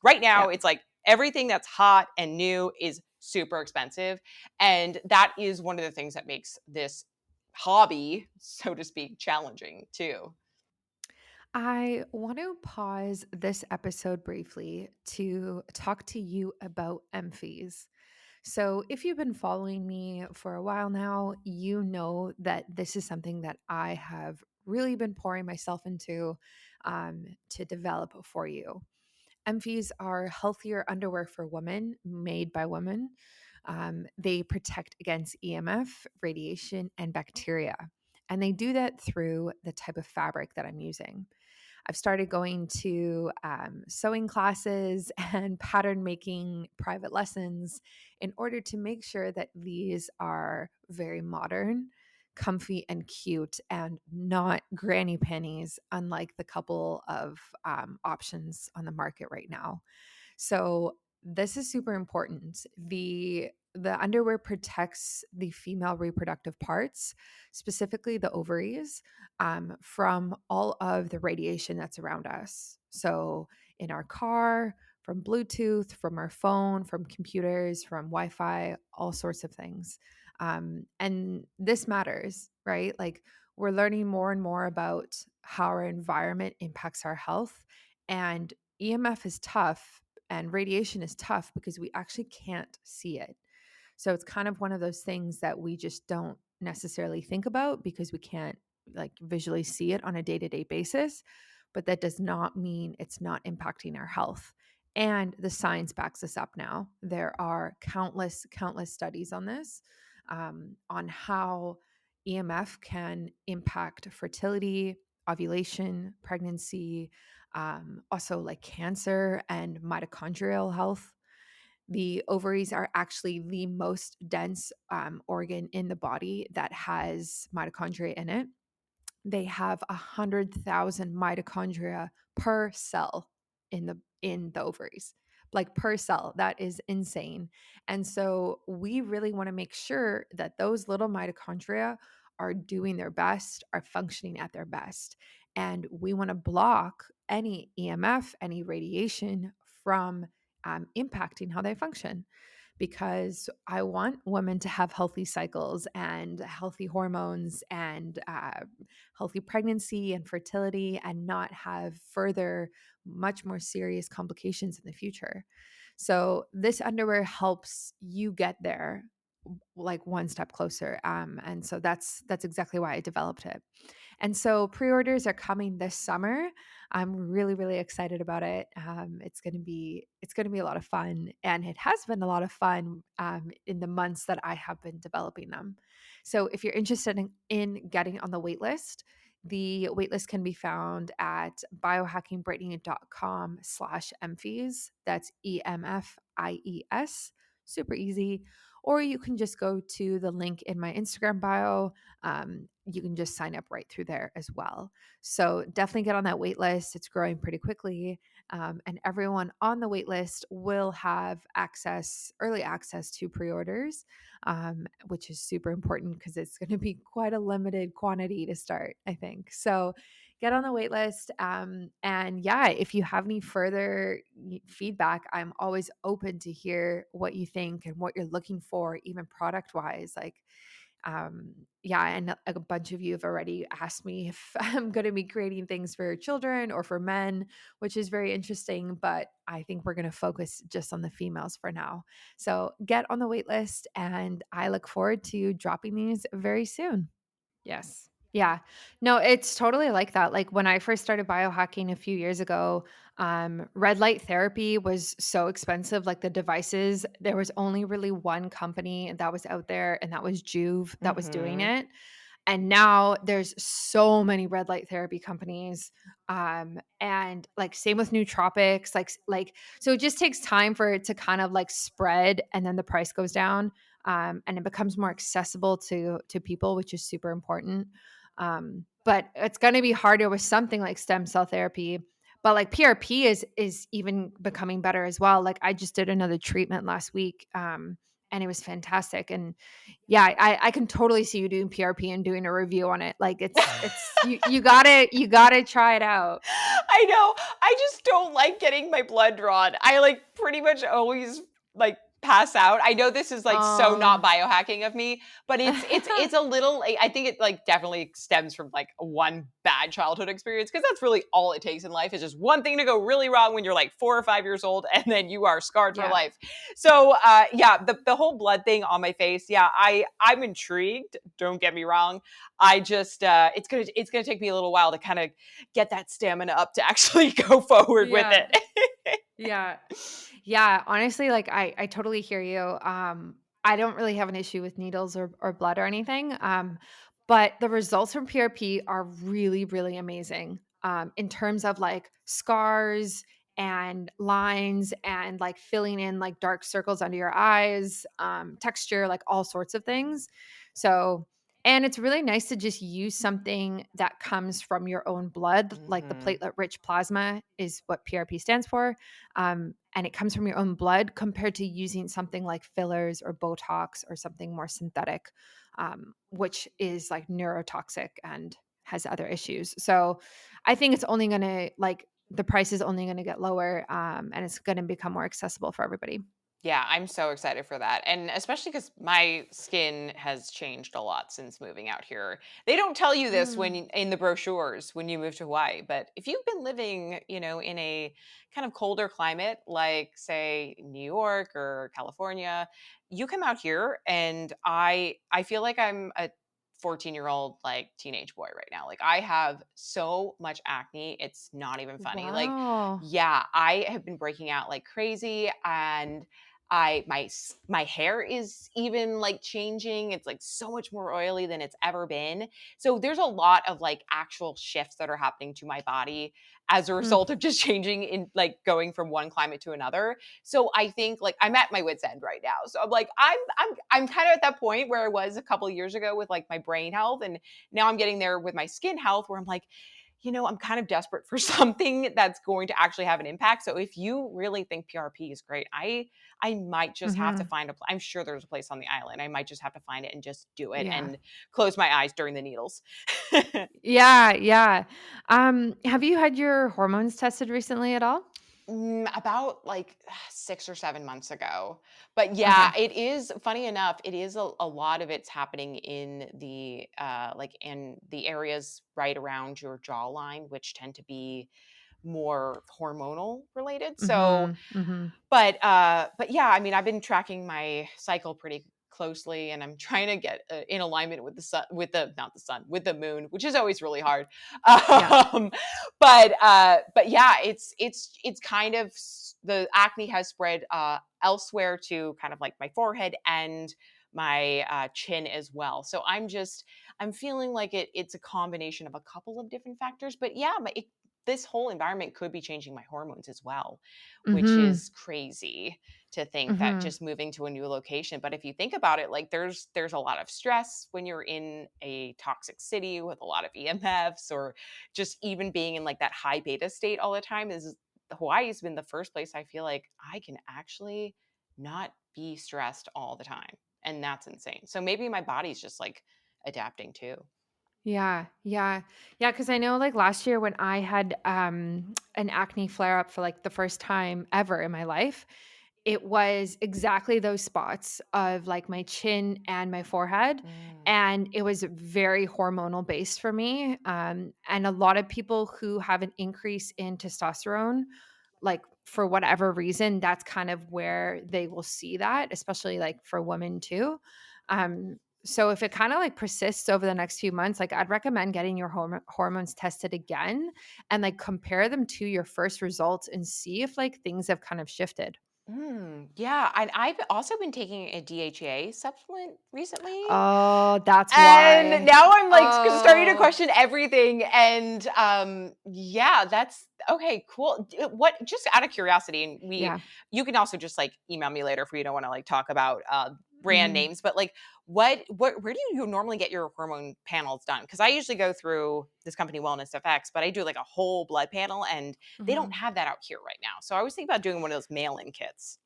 Right now Yeah. it's like everything that's hot and new is super expensive, and that is one of the things that makes this hobby, so to speak, challenging too. I want to pause this episode briefly to talk to you about emphies. So, if you've been following me for a while now, you know that this is something that I have really been pouring myself into, to develop for you. Emphies are healthier underwear for women made by women. They protect against EMF, radiation, and bacteria. And they do that through the type of fabric that I'm using. I've started going to sewing classes and pattern making private lessons in order to make sure that these are very modern, comfy and cute and not granny panties, unlike the couple of options on the market right now. So this is super important. The underwear protects the female reproductive parts, specifically the ovaries, from all of the radiation that's around us. So in our car, from Bluetooth, from our phone, from computers, from Wi-Fi, all sorts of things. And this matters, right? Like we're learning more and more about how our environment impacts our health, and EMF is tough and radiation is tough because we actually can't see it. So it's kind of one of those things that we just don't necessarily think about because we can't like visually see it on a day-to-day basis, but that does not mean it's not impacting our health. And the science backs this up now. There are countless studies on this, on how EMF can impact fertility, ovulation, pregnancy, also like cancer and mitochondrial health. The ovaries are actually the most dense organ in the body that has mitochondria in it. They have 100,000 mitochondria per cell in the ovaries, like per cell. That is insane. And so we really want to make sure that those little mitochondria are doing their best, are functioning at their best. And we want to block any EMF, any radiation from impacting how they function, because I want women to have healthy cycles and healthy hormones and healthy pregnancy and fertility, and not have further, much more serious complications in the future. So, this underwear helps you get there like one step closer. And so that's exactly why I developed it. And so pre-orders are coming this summer. I'm really, really excited about it. It's gonna be a lot of fun, and it has been a lot of fun in the months that I have been developing them. So if you're interested in getting on the wait list, the waitlist can be found at biohackingbritney.com/emfies. That's EMFIES. Super easy. Or you can just go to the link in my Instagram bio. You can just sign up right through there as well. So definitely get on that wait list. It's growing pretty quickly. And everyone on the wait list will have early access to pre orders, which is super important because it's going to be quite a limited quantity to start, I think. So get on the wait list. And yeah, if you have any further feedback, I'm always open to hear what you think and what you're looking for, even product wise. Like, yeah, and a bunch of you have already asked me if I'm going to be creating things for children or for men, which is very interesting. But I think we're going to focus just on the females for now. So get on the wait list, and I look forward to dropping these very soon. Yes. Yeah. No, it's totally like that. Like when I first started biohacking a few years ago, red light therapy was so expensive. Like the devices, there was only really one company that was out there, and that was Juve that was doing Mhm. it. And now there's so many red light therapy companies. And like same with nootropics, like so it just takes time for it to kind of like spread, and then the price goes down. And it becomes more accessible to people, which is super important. But it's going to be harder with something like stem cell therapy. But like PRP is even becoming better as well. Like I just did another treatment last week, and it was fantastic. And yeah, I can totally see you doing PRP and doing a review on it. Like it's you gotta try it out. I know. I just don't like getting my blood drawn. I like pretty much always like pass out. I know this is like so not Um, biohacking of me, but it's a little like, I think it like definitely stems from like one bad childhood experience, because that's really all it takes in life is just one thing to go really wrong when you're like 4 or 5 years old, and then you are scarred for yeah, life. So yeah, the whole blood thing on my face, yeah, I'm intrigued, don't get me wrong. I just it's gonna take me a little while to kind of get that stamina up to actually go forward with yeah, it. yeah. Yeah, honestly, like I totally hear you. I don't really have an issue with needles or blood or anything. But the results from PRP are really, really amazing. In terms of like scars and lines and like filling in like dark circles under your eyes, texture, like all sorts of things. So And it's really nice to just use something that comes from your own blood, like the Mhm. platelet-rich plasma is what PRP stands for, and it comes from your own blood compared to using something like fillers or Botox or something more synthetic, which is, like, neurotoxic and has other issues. So, I think it's only gonna like, the price is only gonna get lower, and it's gonna become more accessible for everybody. Yeah, I'm so excited for that. And especially because my skin has changed a lot since moving out here. They don't tell you this Mm. in the brochures when you move to Hawaii, but if you've been living, in a kind of colder climate, like say New York or California, you come out here and I feel like I'm a 14-year-old like teenage boy right now. Like I have so much acne, it's not even funny. Like, Wow. yeah, I have been breaking out like crazy, and my hair is even like changing. It's like so much more oily than it's ever been. So there's a lot of like actual shifts that are happening to my body as a Hmm. result of just changing in like going from one climate to another. So I think like I'm at my wit's end right now. So I'm like I'm kind of at that point where I was a couple of years ago with like my brain health, and now I'm getting there with my skin health where I'm like, I'm kind of desperate for something that's going to actually have an impact. So if you really think PRP is great, I might just have to Mhm. find I'm sure there's a place on the island. I might just have to find it and just do it Yeah. and close my eyes during the needles. Yeah, yeah. Have you had your hormones tested recently at all? About like 6 or 7 months ago. But yeah, Okay. it is funny enough, it is a lot of it's happening in the like in the areas right around your jawline, which tend to be more hormonal related. So Mhm, mhm. but yeah, I mean, I've been tracking my cycle pretty closely, and I'm trying to get in alignment with the sun, with the not the sun, with the moon, which is always really hard. Yeah. Um, but yeah, it's kind of the acne has spread elsewhere to kind of like my forehead and my chin as well. So I'm feeling like it's a combination of a couple of different factors. But yeah, this whole environment could be changing my hormones as well, which Mhm, is crazy to think that mhm. just moving to a new location. But if you think about it, like there's a lot of stress when you're in a toxic city with a lot of EMFs, or just even being in like that high beta state all the time. Is Hawaii's been the first place I feel like I can actually not be stressed all the time. And that's insane. So maybe my body's just like adapting too. Yeah, yeah. Yeah, because I know, like, last year when I had, an acne flare-up for, like, the first time ever in my life, it was exactly those spots of, like, my chin and my forehead, Mm. and it was very hormonal based for me, and a lot of people who have an increase in testosterone, like, for whatever reason, that's kind of where they will see that, especially, like, for women too. So if it kinda, like, persists over the next few months, like, I'd recommend getting your hormones tested again and, like, compare them to your first results and see if, like, things have kind of shifted. Yeah, and I've also been taking a DHA supplement recently. Oh, that's And why. now I'm like starting to Oh, question everything. And yeah, that's okay, cool. What, just out of curiosity, and yeah. you can also just like email me later if we don't want to like talk about brand Mhm, names, but like where do you normally get your hormone panels done? Because I usually go through this company Wellness FX, but I do like a whole blood panel, and they don't mhm. have that out here right now. So I was thinking about doing one of those mail-in kits.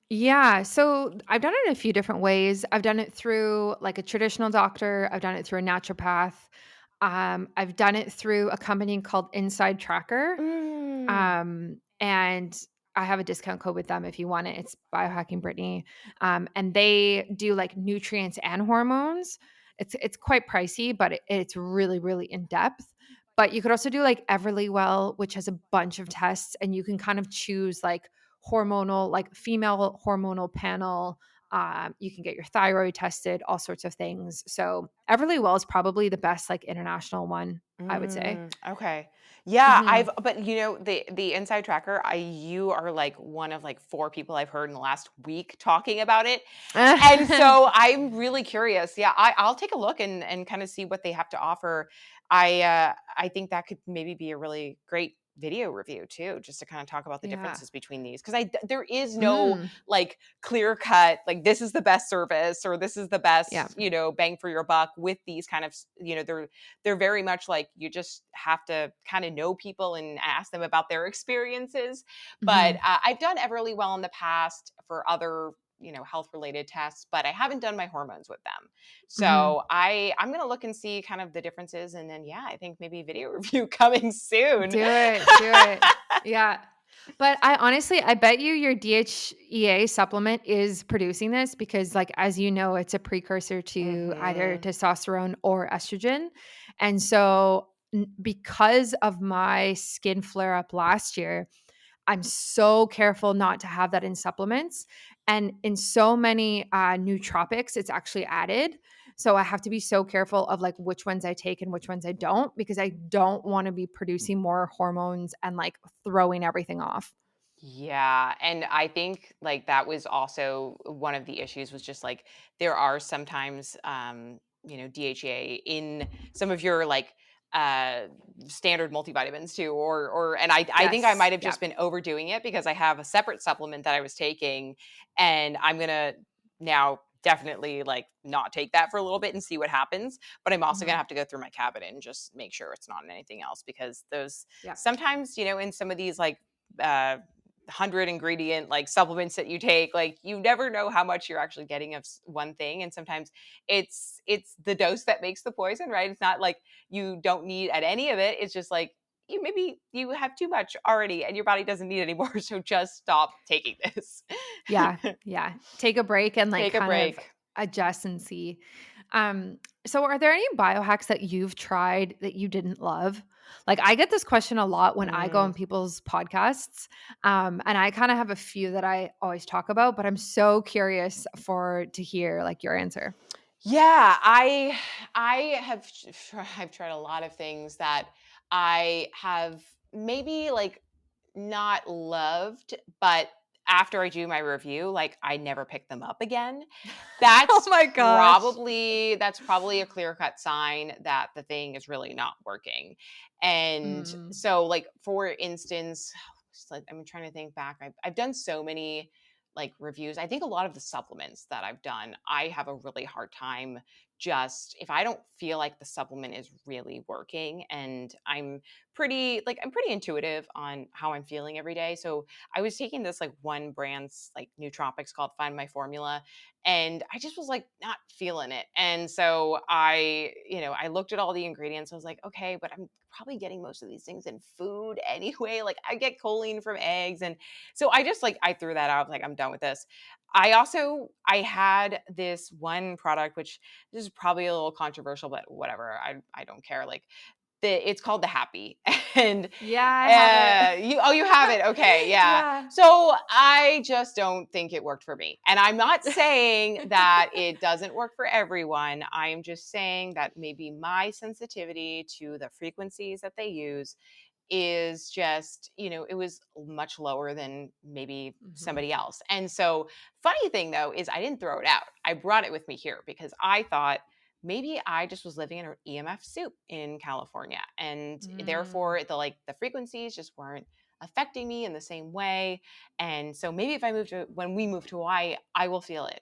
Yeah, so I've done it in a few different ways. I've done it through, like, a traditional doctor, I've done it through a naturopath, I've done it through a company called Inside Tracker. Mm. And I have a discount code with them if you want it. It's Biohacking Brittany. And they do like nutrients and hormones. It's quite pricey, but it's really, really in depth. But you could also do like Everlywell, which has a bunch of tests, and you can kind of choose like hormonal, like female hormonal panel. You can get your thyroid tested, all sorts of things. So Everlywell is probably the best like international one, I would say. Okay. Yeah, Hmm. but the Inside Tracker, I you are like one of like 4 people I've heard in the last week talking about it. And so I'm really curious. Yeah, I'll take a look and kind of see what they have to offer. I think that could maybe be a really great video review too, just to kind of talk about the Yeah. differences between these. Because there is no Mm. like clear cut, like this is the best service or this is the Yeah. best, bang for your buck with these kind of, they're very much like you just have to kind of know people and ask them about their experiences. But Mhm. I've done Everly Well in the past for other, health related tests, but I haven't done my hormones with them. Mhm. So I'm gonna look and see kind of the differences, and then yeah, I think maybe video review coming soon. Do it, do it. Yeah. But I honestly, I bet you your DHEA supplement is producing this because, like, as you know, it's a precursor to either Hmm. testosterone or estrogen. And so, because of my skin flare up last year, I'm so careful not to have that in supplements. And in so many nootropics, it's actually added. So I have to be so careful of like which ones I take and which ones I don't because I don't want to be producing more hormones and like throwing everything off. Yeah, and I think like that was also one of the issues was just like there are sometimes DHA in some of your like uh standard multivitamins too and I think I Yes. might have Yeah. just been overdoing it because I have a separate supplement that I was taking and I'm going to now definitely like not take that for a little bit and see what happens, but I'm also going to Mhm. have to go through my cabinet and just make sure it's not in anything else because those Yeah. sometimes, in some of these like uh 100 ingredient like supplements that you take, like you never know how much you're actually getting of one thing, and sometimes it's the dose that makes the poison, right? It's not like you don't need at any of it, it's just like you have too much already and your body doesn't need any more, so just stop taking this. Yeah. Yeah. Take a break and like Take a kind of break. adjust and see. So are there any biohacks that you've tried that you didn't love? Like I get this question a lot when I go Mm. on people's podcasts. And I kind of have a few that I always talk about, but I'm so curious for to hear like your answer. Yeah, I have I've tried a lot of things that I have maybe like not loved, but after I do my review, like I never pick them up again. Oh my gosh. That's probably a clear-cut sign that the thing is really not working. And Mm, so like for instance, I'm trying to think back. I've done so many like reviews. I think a lot of the supplements that I've done, I have a really hard time just if I don't feel like the supplement is really working and I'm pretty intuitive on how I'm feeling every day. So I was taking this like one brand's like nootropics called Find My Formula and I just was like not feeling it. And so I looked at all the ingredients. I was like, okay, but I'm probably getting most of these things in food anyway. Like I get choline from eggs and so I just like I threw that out. I was like, I'm done with this. I had this one product, which this is probably a little controversial, but whatever. I don't care. Like it's called the Happy, and yeah, I have it. you have it. Okay, yeah. Yeah. So I just don't think it worked for me, and I'm not saying that it doesn't work for everyone. I'm just saying that maybe my sensitivity to the frequencies that they use is just, it was much lower than maybe Mhm. somebody else. And so, funny thing though is I didn't throw it out. I brought it with me here because I thought maybe I just was living in an EMF soup in California and Mm, therefore the frequencies just weren't affecting me in the same way. And so maybe if I move to when we move to Hawaii, I will feel it.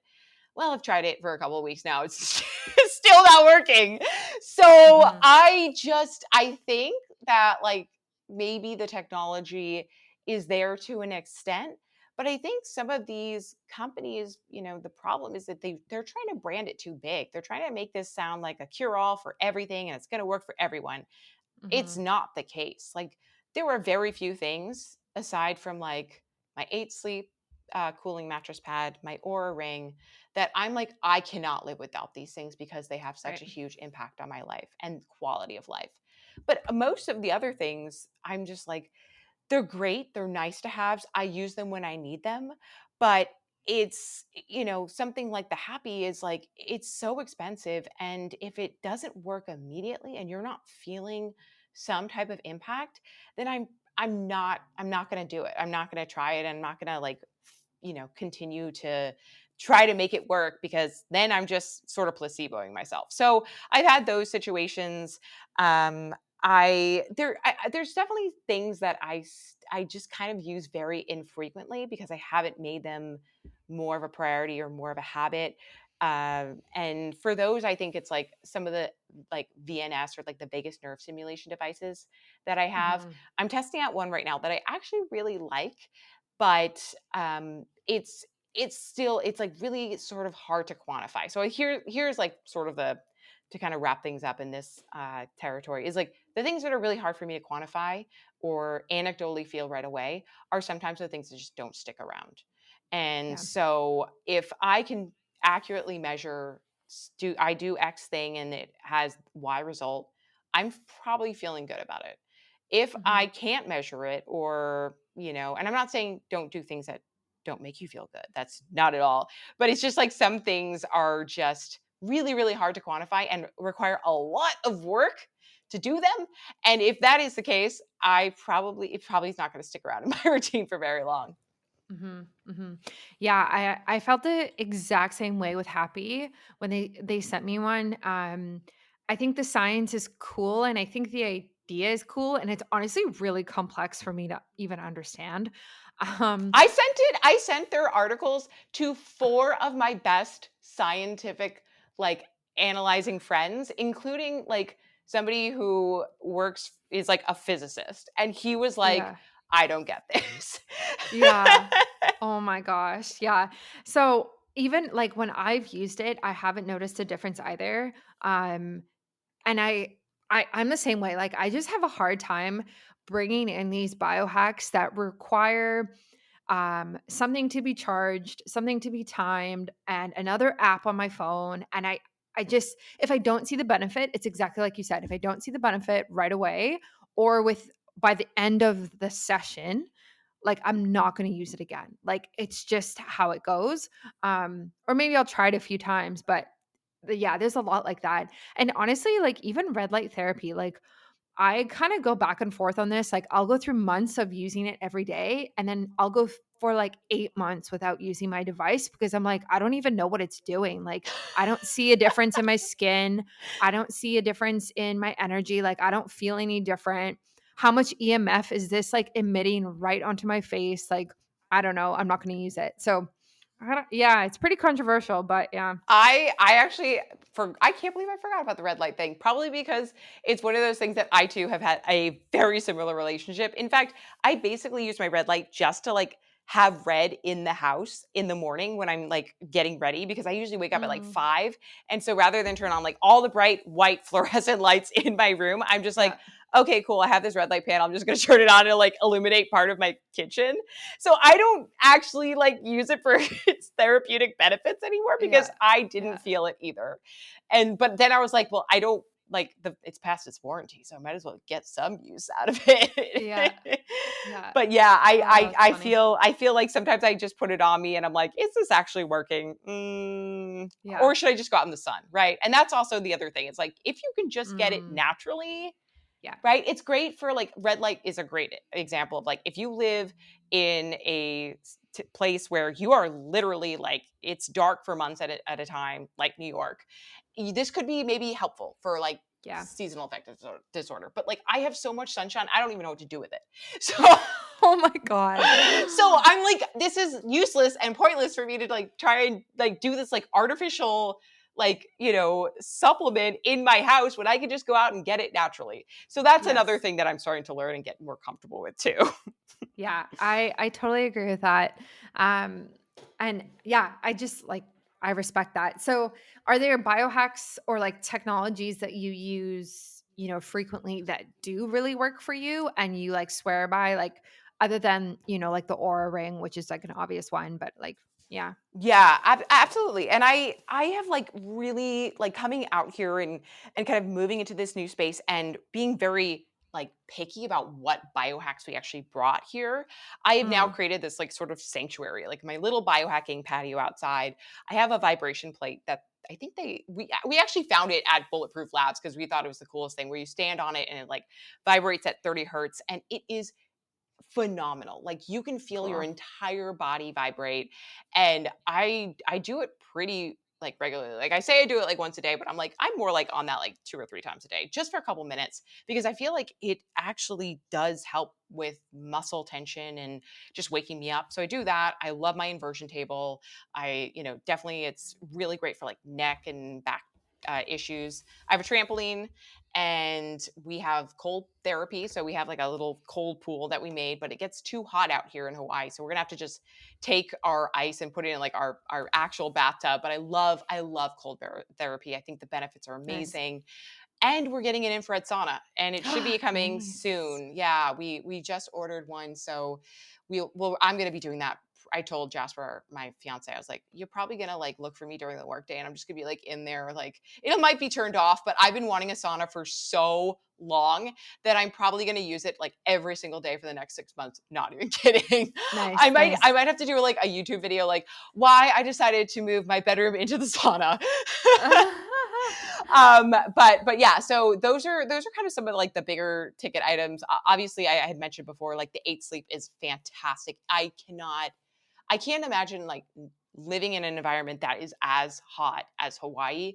Well, I've tried it for a couple of weeks now. It's still not working. So mhm. I think that like maybe the technology is there to an extent, but I think some of these companies, the problem is that they're trying to brand it too big. They're trying to make this sound like a cure all for everything and it's going to work for everyone. It's Mhm. not the case. Like there were very few things aside from like my 8 sleep cooling mattress pad, my Aura ring that I'm like I cannot live without these things because they have such Right. a huge impact on my life and quality of life. But most of the other things, I'm just like they're great, they're nice to haves. I use them when I need them, but something like the Happy is like it's so expensive and if it doesn't work immediately and you're not feeling some type of impact, then I'm not going to do it. I'm not going to try it. I'm not going to like continue to try to make it work because then I'm just sort of placeboing myself. So I've had those situations. there's definitely things that I just kind of use very infrequently because I haven't made them more of a priority or more of a habit. And for those, I think it's like some of the like VNS or like the vagus nerve stimulation devices that I have. Mhm. I'm testing out one right now that I actually really like, but it's like really sort of hard to quantify. So here's like sort of the to kind of wrap things up in this territory is like the things that are really hard for me to quantify or anecdotally feel right away are sometimes the things that just don't stick around. And Yeah. so if I can accurately measure, do I do X thing and it has Y result, I'm probably feeling good about it. If I Mhm. can't measure it or, and I'm not saying don't do things that don't make you feel good. That's not at all. But it's just like some things are just really, really hard to quantify and require a lot of work to do them. And if that is the case, it probably is not going to stick around in my routine for very long. Mhm, mhm. Yeah, I felt the exact same way with Happy when they sent me one. I think the science is cool, and I think the idea is cool, and it's honestly really complex for me to even understand. Um, I sent their articles to 4 of my best scientific, like, analyzing friends, including, like, somebody who works is, like, a physicist, and he was like, yeah, "I don't get this." yeah. Oh my gosh, yeah. So even like when I've used it, I haven't noticed a difference either. Um, And I'm the same way, like, I just have a hard time bringing in these biohacks that require, something to be charged, something to be timed, and another app on my phone, and I just if I don't see the benefit, it's exactly like you said, if I don't see the benefit right away or by the end of the session, like, I'm not gonna use it again. Like, it's just how it goes, or maybe I'll try it a few times, but yeah, there's a lot like that. And honestly, like even red light therapy, like I kind of go back and forth on this. Like I'll go through months of using it every day and then I'll go for like 8 months without using my device because I'm like I don't even know what it's doing. Like I don't see a difference in my skin. I don't see a difference in my energy. Like I don't feel any different. How much EMF is this like emitting right onto my face? Like I don't know. I'm not going to use it. So yeah, it's pretty controversial, but yeah. I actually I can't believe I forgot about the red light thing. Probably because it's one of those things that I too have had a very similar relationship. In fact, I basically use my red light just to like have red in the house in the morning when I'm like getting ready because I usually wake up at like Mm, 5. And so rather than turn on like all the bright white fluorescent lights in my room, I'm just yeah. like, okay, cool. I have this red light panel. I'm just going to turn it on and like illuminate part of my kitchen. So I don't actually like use it for its therapeutic benefits anymore because Yeah. I didn't Yeah. feel it either. But then I was like, well, I don't like it's past its warranty, so I might as well get some use out of Yeah. it. Yeah. But yeah, Oh, that's funny. I feel like sometimes I just put it on me and I'm like, is this actually working? Yeah. Or should I just go out in the sun? Right. And that's also the other thing. It's like if you can just get it Mm, naturally, yeah. right? It's great for like red light is a great example of like if you live in a place where you are literally like it's dark for months at a time, like New York. This could be maybe helpful for like Yeah. seasonal affective disorder. But like I have so much sunshine, I don't even know what to do with it. So Oh my god. so I'm like, this is useless and pointless for me to like try and like do this like artificial like supplement in my house when I can just go out and get it naturally. So that's another Yes. thing that I'm starting to learn and get more comfortable with too. Yeah, I totally agree with that. Um, and yeah, I just like I respect that. So, are there biohacks or like technologies that you use, frequently that do really work for you and you like swear by, like other than like the Aura Ring, which is like an obvious one, but like yeah, Yeah, absolutely. And I have like really like coming out here and kind of moving into this new space and being very like picky about what biohacks we actually brought here. I have now mm, created this like sort of sanctuary, like my little biohacking patio outside. I have a vibration plate that I think we actually found it at Bulletproof Labs because we thought it was the coolest thing where you stand on it and it like vibrates at 30 hertz and it is phenomenal. Like you can feel your cool. entire body vibrate and I do it pretty like regularly. Like I say I do it like once a day, but I'm more like on that like 2 or 3 times a day just for a couple minutes because I feel like it actually does help with muscle tension and just waking me up. So I do that. I love my inversion table. Definitely it's really great for like neck and back issues. I have a trampoline and we have cold therapy. So we have like a little cold pool that we made, but it gets too hot out here in Hawaii. So we're gonna have to just take our ice and put it in like our actual bathtub. But I love cold therapy. I think the benefits are Nice. amazing. And we're getting an infrared sauna, and it should be coming Nice. soon. Yeah, we just ordered one, so I'm gonna be doing that. I told Jasper, my fiance, I was like, "You're probably gonna like look for me during the workday, and I'm just gonna be like in there, like it might be turned off, but I've been wanting a sauna for so long that I'm probably gonna use it like every single day for the next 6 months. Not even kidding. Nice, I nice. might have to do like a YouTube video, like why I decided to move my bedroom into the sauna. But yeah, so those are kind of some of like the bigger ticket items. Obviously, I had mentioned before, like the 8 sleep is fantastic. I can't imagine like living in an environment that is as hot as Hawaii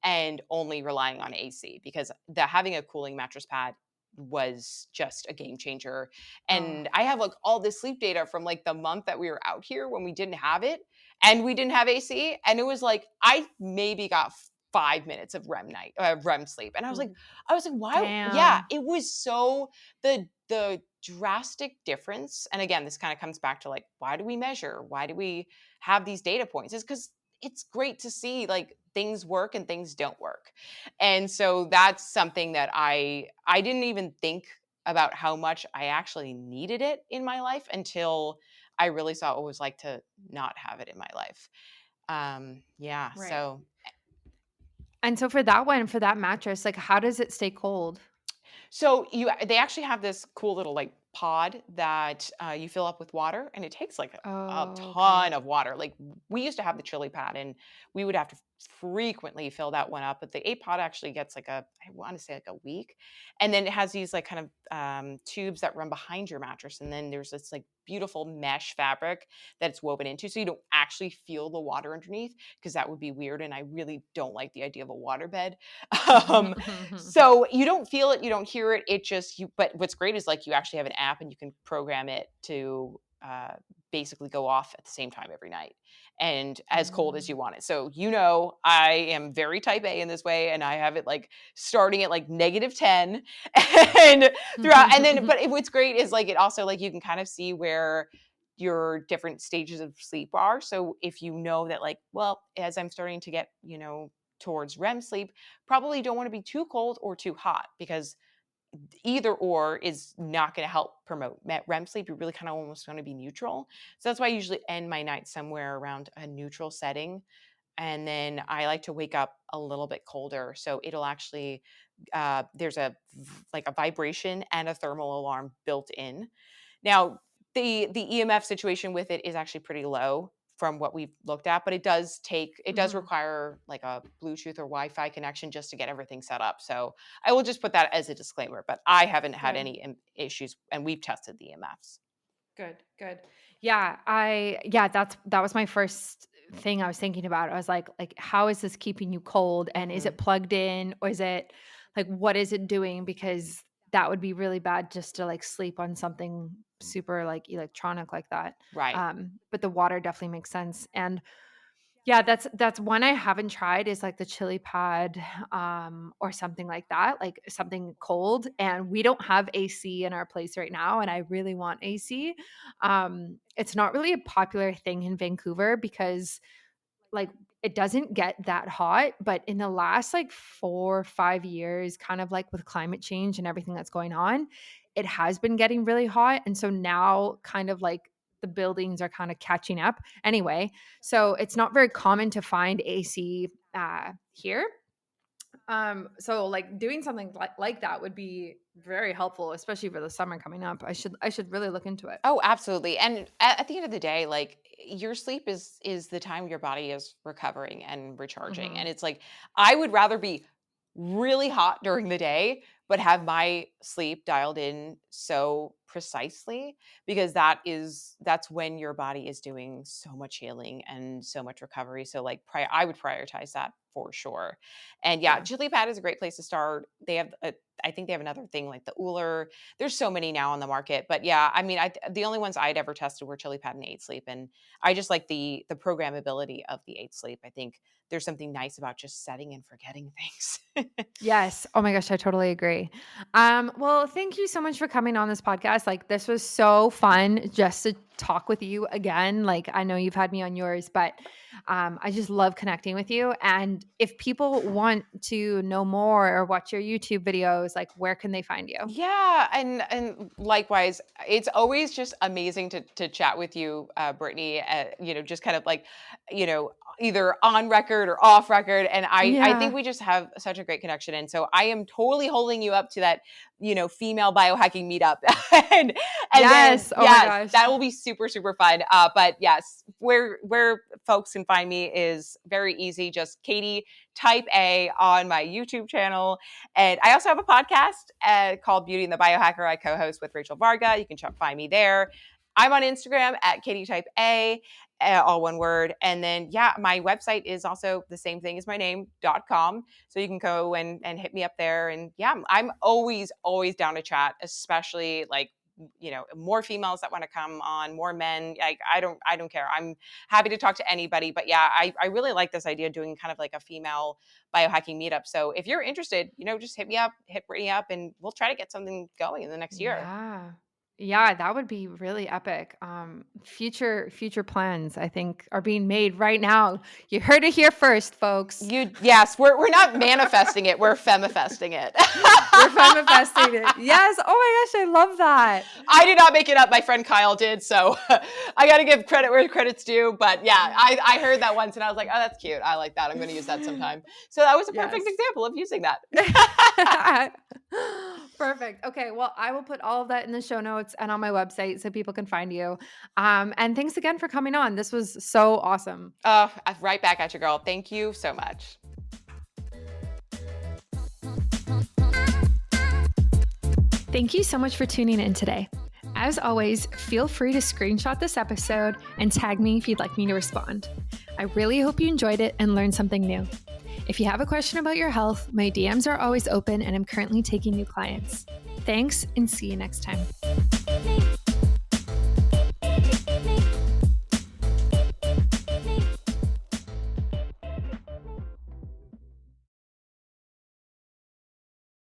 and only relying on AC because the having a cooling mattress pad was just a game changer. Oh, And I have like all this sleep data from like the month that we were out here when we didn't have it and we didn't have AC. And it was like I maybe got 5 minutes of REM sleep. And ooh, I was like, why? Yeah, damn. it was so the drastic difference. And again, this kind of comes back to like, why do we measure? Why do we have these data points? Is because it's great to see like things work and things don't work. And so that's something that I didn't even think about how much I actually needed it in my life until I really saw what it was like to not have it in my life. Yeah, Right. so And so for that one, for that mattress, like, how does it stay cold? they actually have this cool little like pod that you fill up with water, and it takes like a Oh, ton okay. of water. Like we used to have the chili pad, and we would have to frequently fill that one up. But the 8 pod actually gets like I want to say like a week, and then it has these like kind of tubes that run behind your mattress, and then there's this like beautiful mesh fabric that it's woven into, so you don't actually feel the water underneath because that would be weird, and I really don't like the idea of a waterbed. um, so you don't feel it, you don't hear it. It just you. But what's great is like you actually have an app and you can program it to basically go off at the same time every night and as cold as Mm. you want it. So I am very type A in this way, and I have it like starting at like -10 and throughout. And then, what's great is like it also like you can kind of see where your different stages of sleep are. So if you know that like, well, as I'm starting to get towards REM sleep, probably don't want to be too cold or too hot because either or is not going to help promote REM sleep. You really kind of almost want to be neutral. So that's why I usually end my night somewhere around a neutral setting. And then I like to wake up a little bit colder. So it'll actually, there's like a vibration and a thermal alarm built in. Now, the EMF situation with it is actually pretty low from what we've looked at, but it does Mhm. require like a Bluetooth or Wi-Fi connection just to get everything set up. So I will just put that as a disclaimer, but I haven't had Good. any issues and we've tested the EMFs. Good, good. That was my first thing I was thinking about. I was like, how is this keeping you cold? And is Hmm. it plugged in or is it like what is it doing? Because that would be really bad just to like sleep on something super like electronic like that. Right. But the water definitely makes sense. And yeah, that's one I haven't tried is like the chili pad, or something like that, like something cold, and we don't have AC in our place right now, and I really want AC. It's not really a popular thing in Vancouver because like it doesn't get that hot, but in the last like 4 or 5 years, kind of like with climate change and everything that's going on, it has been getting really hot. And so now kind of like the buildings are kind of catching up. Anyway, so it's not very common to find AC here. So like doing something like that would be very helpful, especially for the summer coming up. I should really look into it. Oh, absolutely. And at the end of the day, like your sleep is the time your body is recovering and recharging. And Mhm. it's like I would rather be really hot during the day, but have my sleep dialed in so precisely, because that's when your body is doing so much healing and so much recovery. So like I would prioritize that for sure. And yeah, Yeah. chili pad is a great place to start. They have I think they have another thing like the Uller. There's so many now on the market, but yeah, I mean, the only ones I'd ever tested were chili pad and 8 sleep, and I just like the programmability of the 8 sleep. I think there's something nice about just setting and forgetting things. Yes. Oh my gosh, I totally agree. Well, thank you so much for coming on this podcast. Like, this was so fun just to talk with you again. Like, I know you've had me on yours, but I just love connecting with you. And if people want to know more or watch your YouTube videos, like, where can they find you? Yeah, and likewise, it's always just amazing to chat with you, Brittany. Just kind of like, either on record or off record, and I think Yeah. we just have such a great connection. And so I am totally holding you up to that, female biohacking meetup, and then Yes. Oh my yes, gosh. that will be super super fun. But yes, where folks can find me is very easy. Just Katie type A on my YouTube channel. And I also have a podcast called Beauty and the Biohacker. I co-host with Rachel Varga. You can find me there. I'm on Instagram at Katie Type A, all one word. And then, yeah, my website is also the same thing as my name.com. So you can go and hit me up there. And yeah, I'm always, always down to chat, especially like, more females that want to come on, more men. Like, I don't care. I'm happy to talk to anybody. But yeah, I really like this idea of doing kind of like a female biohacking meetup. So if you're interested, just hit me up, hit Brittany up, and we'll try to get something going in the next year. Yeah. Yeah, that would be really epic. Future plans I think are being made right now. You heard it here first, folks. Yes, we're not manifesting it, we're femifesting it. We're manifesting it. Yes. Oh my gosh, I love that. I did not make it up. My friend Kyle did, so I got to give credit where credit's due. But yeah, I heard that once, and I was like, oh, that's cute. I like that. I'm going to use that sometime. So that was a perfect Yes. example of using that. Perfect. Okay. Well, I will put all of that in the show notes and on my website so people can find you. And thanks again for coming on. This was so awesome. Right back at you, girl. Thank you so much. Thank you so much for tuning in today. As always, feel free to screenshot this episode and tag me if you'd like me to respond. I really hope you enjoyed it and learned something new. If you have a question about your health, my DMs are always open and I'm currently taking new clients. Thanks and see you next time.